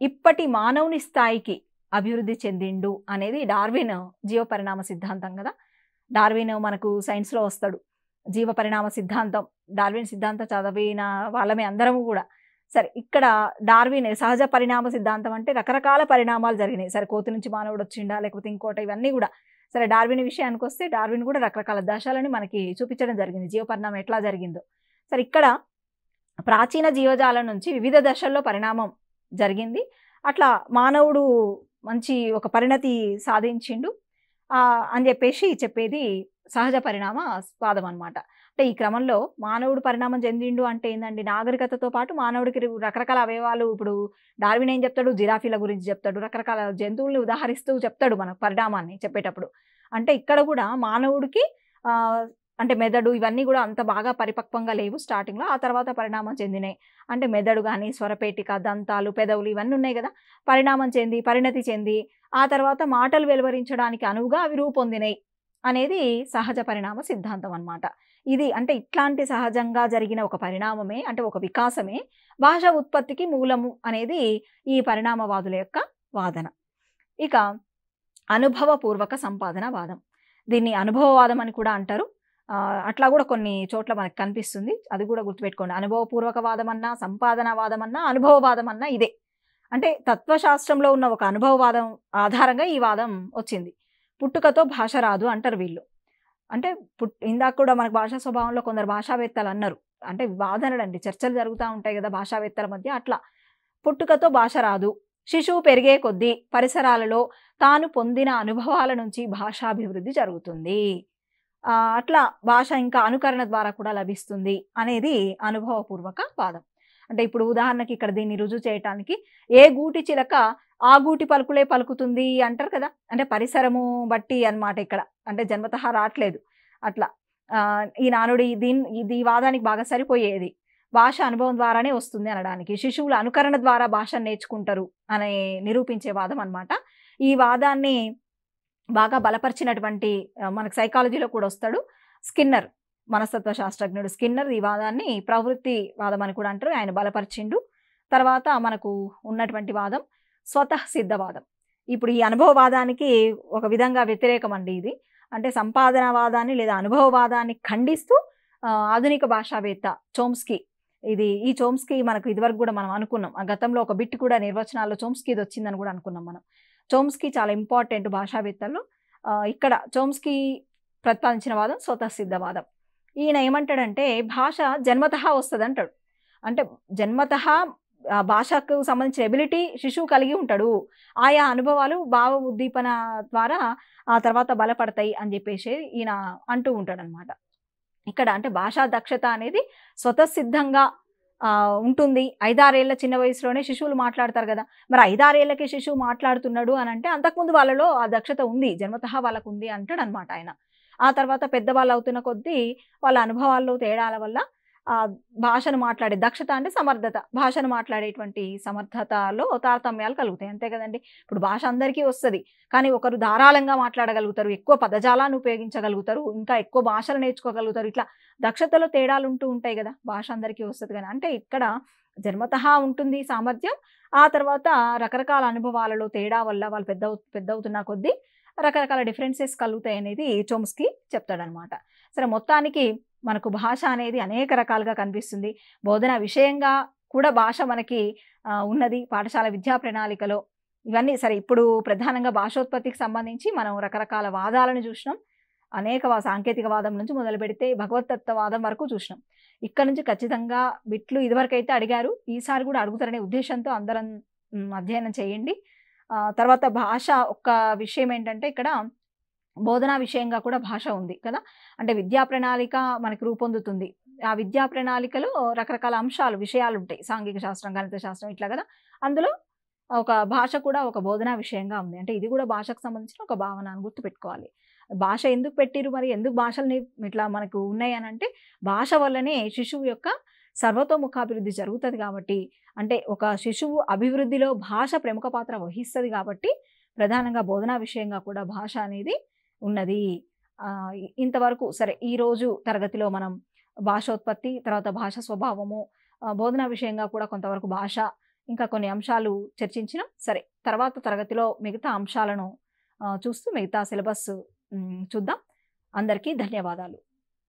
ఇప్పటి మానవుని స్థాయికి అభివృద్ధి చెందిండు అనేది డార్విన్ జీవ పరిణామ సిద్ధాంతం కదా. డార్విన్ మనకు సైన్స్లో వస్తాడు. జీవ పరిణామ సిద్ధాంతం, డార్విన్ సిద్ధాంతం చదివిన వాళ్ళమే అందరము కూడా. సరే, ఇక్కడ డార్విన్ సహజ పరిణామ సిద్ధాంతం అంటే రకరకాల పరిణామాలు జరిగినాయి. సరే, కోతి నుంచి మానవుడు వచ్చిండా లేకపోతే ఇంకోటి, ఇవన్నీ కూడా. సరే, డార్విన్ విషయానికి వస్తే డార్విన్ కూడా రకరకాల దశలని మనకి చూపించడం జరిగింది, జీవ పరిణామం ఎట్లా జరిగిందో. సరే, ఇక్కడ ప్రాచీన జీవజాలం నుంచి వివిధ దశల్లో పరిణామం జరిగింది, అట్లా మానవుడు మంచి ఒక పరిణతి సాధించిండు అని చెప్పేసి చెప్పేది సహజ పరిణామ వాదం అన్నమాట. అంటే ఈ క్రమంలో మానవుడు పరిణామం చెందిండు అంటే ఏందండి, నాగరికతతో పాటు మానవుడికి రకరకాల అవయవాలు, ఇప్పుడు డార్విన్ ఏం చెప్తాడు, జిరాఫీల గురించి చెప్తాడు, రకరకాల జంతువుల్ని ఉదాహరిస్తూ చెప్తాడు మనకు పరిణామాన్ని చెప్పేటప్పుడు. అంటే ఇక్కడ కూడా మానవుడికి అంటే మెదడు ఇవన్నీ కూడా అంత బాగా పరిపక్వంగా లేవు స్టార్టింగ్‌లో. ఆ తర్వాత పరిణామం చెందినాయి. అంటే మెదడు గాని, స్వరపేటిక, దంతాలు, పెదవులు ఇవన్నీ ఉన్నాయి గదా! పరిణామం చెంది, పరిణతి చెంది, ఆ తర్వాత మాటలు వెలువరించడానికి అనువుగా అవి రూపొందినాయి అనేది సహజ పరిణామ సిద్ధాంతం అన్నమాట. ఇది అంటే ఇట్లాంటి సహజంగా జరిగిన ఒక పరిణామమే, అంటే ఒక వికాసమే భాష ఉత్పత్తికి మూలము అనేది ఈ పరిణామవాదుల యొక్క వాదన. ఇక అనుభవపూర్వక సంపాదన వాదం. దీన్ని అనుభవవాదం అని కూడా అంటారు. అట్లా కూడా కొన్ని చోట్ల మనకు కనిపిస్తుంది. అది కూడా గుర్తుపెట్టుకోండి. అనుభవపూర్వక వాదమన్నా, సంపాదన వాదమన్నా, అనుభవవాదం అన్నా ఇదే. అంటే తత్వశాస్త్రంలో ఉన్న ఒక అనుభవవాదం ఆధారంగా ఈ వాదం వచ్చింది. పుట్టుకతో భాష రాదు అంటారు వీళ్ళు. అంటే ఇందాక కూడా మనకు భాషా స్వభావంలో కొందరు భాషావేత్తలు అన్నారు. అంటే వాదనలండి, చర్చలు జరుగుతా ఉంటాయి కదా భాషావేత్తల మధ్య. అట్లా పుట్టుకతో భాష రాదు. శిశువు పెరిగే కొద్దీ పరిసరాలలో తాను పొందిన అనుభవాల నుంచి భాషాభివృద్ధి జరుగుతుంది. అట్లా భాష ఇంకా అనుకరణ ద్వారా కూడా లభిస్తుంది అనేది అనుభవపూర్వక వాదం. అంటే ఇప్పుడు ఉదాహరణకి ఇక్కడ దీన్ని రుజువు చేయటానికి, ఏ గూటి చిలక ఆ గూటి పలుకులే పలుకుతుంది అంటారు కదా! అంటే పరిసరము బట్టి అన్నమాట ఇక్కడ. అంటే జన్మతః రాట్లేదు. అట్లా ఈ నానుడి ఇది వాదానికి బాగా సరిపోయేది. భాష అనుభవం ద్వారానే వస్తుంది అనడానికి. శిశువుల అనుకరణ ద్వారా భాషను నేర్చుకుంటారు అని నిరూపించే వాదం అన్నమాట. ఈ వాదాన్ని బాగా బలపరిచినటువంటి మనకు సైకాలజీలో కూడా వస్తాడు స్కిన్నర్, మనస్తత్వ శాస్త్రజ్ఞుడు స్కిన్నర్. ఈ వాదాన్ని ప్రవృత్తి వాదం అని కూడా అంటారు. ఆయన బలపరిచిండు. తర్వాత మనకు ఉన్నటువంటి వాదం స్వతః సిద్ధవాదం. ఇప్పుడు ఈ అనుభవవాదానికి ఒక విధంగా వ్యతిరేకం అండి ఇది. అంటే సంపాదనవాదాన్ని లేదా అనుభవవాదాన్ని ఖండిస్తూ ఆధునిక భాషావేత్త చోమ్స్కీ, ఈ చోమ్స్కీ మనకు ఇదివరకు కూడా మనం అనుకున్నాం. ఆ గతంలో ఒక బిట్ కూడా నిర్వచనాల్లో చోమ్స్కీది వచ్చిందని కూడా అనుకున్నాం మనం. చోమ్స్కీ చాలా ఇంపార్టెంట్ భాషావేత్తల్లో. ఇక్కడ చోమ్స్కీ ప్రతిపాదించిన వాదం స్వతః సిద్ధవాదం. ఈయన ఏమంటాడంటే భాష జన్మతః వస్తుంది అంటాడు. అంటే జన్మతః భాషకు సంబంధించిన ఎబిలిటీ శిశువు కలిగి ఉంటాడు. ఆయా అనుభవాలు భావ ఉద్దీపన ద్వారా ఆ తర్వాత బలపడతాయి అని చెప్పేసి ఈయన అంటూ ఉంటాడనమాట. ఇక్కడ అంటే భాషా దక్షత అనేది స్వతసిద్ధంగా ఉంటుంది. 5-6 ఏళ్ల చిన్న వయసులోనే శిశువులు మాట్లాడతారు కదా! మరి 5-6 ఏళ్లకే శిశువు మాట్లాడుతున్నాడు అని అంటే అంతకుముందు వాళ్ళలో ఆ దక్షత ఉంది, జన్మతః వాళ్ళకు ఉంది అంటాడనమాట ఆయన. ఆ తర్వాత పెద్దవాళ్ళు అవుతున్న కొద్దీ వాళ్ళ అనుభవాల్లో తేడాల వల్ల భాషను మాట్లాడే దక్షత అంటే సమర్థత, భాషను మాట్లాడేటువంటి సమర్థతలో తారతమ్యాలు కలుగుతాయి. అంతే కదండి. ఇప్పుడు భాష అందరికీ వస్తుంది, కానీ ఒకరు ధారాళంగా మాట్లాడగలుగుతారు, ఎక్కువ పదజాలాన్ని ఉపయోగించగలుగుతారు, ఇంకా ఎక్కువ భాషలు నేర్చుకోగలుగుతారు. ఇట్లా దక్షతలో తేడాలు ఉంటూ ఉంటాయి కదా. భాష అందరికీ వస్తుంది కానీ, అంటే ఇక్కడ జన్మతః ఉంటుంది సామర్థ్యం. ఆ తర్వాత రకరకాల అనుభవాలలో తేడా వల్ల వాళ్ళు పెద్దవుతున్న కొద్దీ రకరకాల డిఫరెన్సెస్ కలుగుతాయి అనేది చోమ్స్కీ చెప్తాడనమాట. సరే, మొత్తానికి మనకు భాష అనేది అనేక రకాలుగా కనిపిస్తుంది. బోధన విషయంగా కూడా భాష మనకి ఉన్నది పాఠశాల విద్యా ప్రణాళికలో. ఇవన్నీ సరే, ఇప్పుడు ప్రధానంగా భాషోత్పత్తికి సంబంధించి మనం రకరకాల వాదాలను చూసినాం. అనేక సాంకేతిక వాదం నుంచి మొదలు పెడితే భగవతత్వవాదం వరకు చూసినాం. ఇక్కడ నుంచి ఖచ్చితంగా బిట్లు ఇదివరకైతే అడిగారు, ఈసారి కూడా అడుగుతారనే ఉద్దేశంతో అందరం అధ్యయనం చేయండి. తర్వాత భాష ఒక్క విషయం ఏంటంటే ఇక్కడ బోధనా విషయంగా కూడా భాష ఉంది కదా. అంటే విద్యా ప్రణాళిక మనకి రూపొందుతుంది. ఆ విద్యా ప్రణాళికలో రకరకాల అంశాలు, విషయాలు ఉంటాయి. సాంఘిక శాస్త్రం, గణిత శాస్త్రం ఇట్లా కదా. అందులో ఒక భాష కూడా ఒక బోధనా విషయంగా ఉంది. అంటే ఇది కూడా భాషకు సంబంధించిన ఒక భావన అని గుర్తుపెట్టుకోవాలి. భాష ఎందుకు పెట్టిరు మరి, ఎందుకు భాషల్ని ఇట్లా మనకు ఉన్నాయి అని అంటే, భాష వల్లనే శిశువు యొక్క సర్వతోముఖాభివృద్ధి జరుగుతుంది కాబట్టి, అంటే ఒక శిశువు అభివృద్ధిలో భాష ప్రముఖ పాత్ర వహిస్తుంది కాబట్టి ప్రధానంగా బోధనా విషయంగా కూడా భాష అనేది ఉన్నది. ఇంతవరకు సరే, ఈరోజు తరగతిలో మనం భాషోత్పత్తి, తర్వాత భాష స్వభావము, బోధనా విషయంగా కూడా కొంతవరకు భాష, ఇంకా కొన్ని అంశాలు చర్చించినాం. సరే, తర్వాత తరగతిలో మిగతా అంశాలను చూస్తూ మిగతా సిలబస్ చూద్దాం. అందరికీ ధన్యవాదాలు.